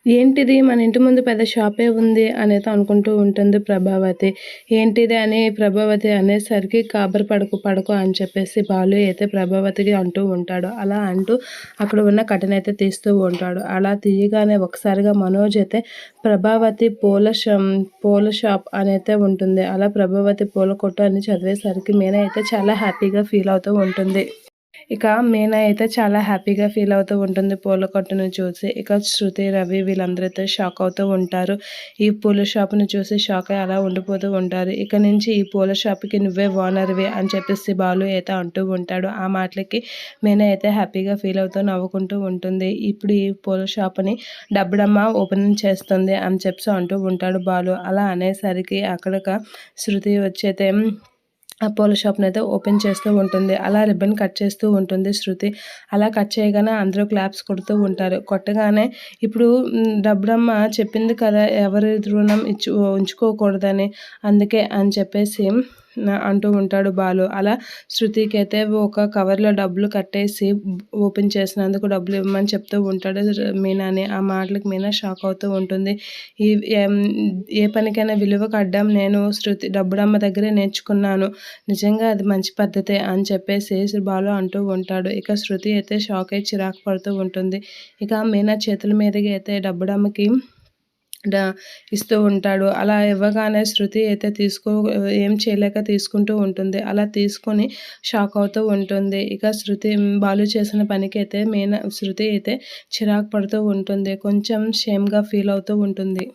ఏంటిది మన ఇంటి ముందు పెద్ద షాపే ఉంది అనేది అనుకుంటూ ఉంటుంది ప్రభావతి. ఏంటిది అని ప్రభావతి అనేసరికి గాబరా పడకు పడకు అని చెప్పేసి బాలు అయితే ప్రభావతికి అంటూ ఉంటాడు. అలా అంటూ అక్కడ ఉన్న కర్టెనయితే తీస్తూ ఉంటాడు. అలా తీయగానే ఒకసారిగా మనోజ్ అయితే ప్రభావతి పూల షాప్ అనైతే ఉంటుంది. అలా ప్రభావతి పూల కొట్టు అని చదివేసరికి మీనా అయితే చాలా హ్యాపీగా ఫీల్ అవుతూ ఉంటుంది. ఇక మీనా అయితే చాలా హ్యాపీగా ఫీల్ అవుతూ ఉంటుంది పూల కొట్టును చూసి. ఇక శృతి, రవి వీళ్ళందరైతే షాక్ అవుతూ ఉంటారు. ఈ పూల షాప్‌ని చూసి షాక్ అయ్యి అలా ఉండిపోతూ ఉంటారు. ఇక నుంచి ఈ పూల షాప్‌కి నువ్వే ఓనర్‌వి అని చెప్పేసి బాలు అయితే అంటూ ఉంటాడు. ఆ మాటలకి మీనా అయితే హ్యాపీగా ఫీల్ అవుతూ నవ్వుకుంటూ ఉంటుంది. ఇప్పుడు ఈ పూల షాప్‌ని డబ్బుడమ్మ ఓపెనింగ్ చేస్తుంది అని చెప్పేసి అంటూ ఉంటాడు బాలు. అలా అనేసరికి అక్కడక శృతి వచ్చైతే ఆ పూల షాప్‌నైతే ఓపెన్ చేస్తూ ఉంటుంది. అలా రిబ్బన్ కట్ చేస్తూ ఉంటుంది శృతి. అలా కట్ చేయగానే అందరూ క్లాప్స్ కొడుతూ ఉంటారు. కొట్టగానే ఇప్పుడు డబ్బుడమ్మ చెప్పింది కదా! ఎవరి రుణం ఉంచుకోకూడదని. అందుకే అని చెప్పేసి అంటూ ఉంటాడు బాలు. అలా శృతికైతే ఒక కవర్‌లో డబ్బులు కట్టేసి ఓపెన్ చేసినందుకు డబ్బులు ఇవ్వమని చెప్తూ ఉంటాడు మీనాని. ఆ మాటలకి మీనా షాక్ అవుతూ ఉంటుంది. ఈ ఎం ఏ పనికైనా విలువ కట్టడం నేను డబ్బుడమ్మ దగ్గరే నేర్చుకున్నాను. నిజంగా అది మంచి పద్ధతే అని చెప్పేసి బాలు అంటూ ఉంటాడు. ఇక శృతి అయితే షాక్ అయ్యి చిరాకు పడుతూ ఉంటుంది. ఇక మీనా చేతుల మీదుగా అయితే డబ్బుడమ్మకి డ ఇస్తూ ఉంటాడు. అలా ఇవ్వగానే శృతి అయితే ఏం చేయలేక తీసుకుంటూ ఉంటుంది. అలా తీసుకొని షాక్ అవుతూ ఉంటుంది. ఇక బాలు చేసిన పనికైతే శృతి అయితే చిరాకు పడుతూ ఉంటుంది. కొంచెం షేమ్‌గా ఫీల్ అవుతూ ఉంటుంది.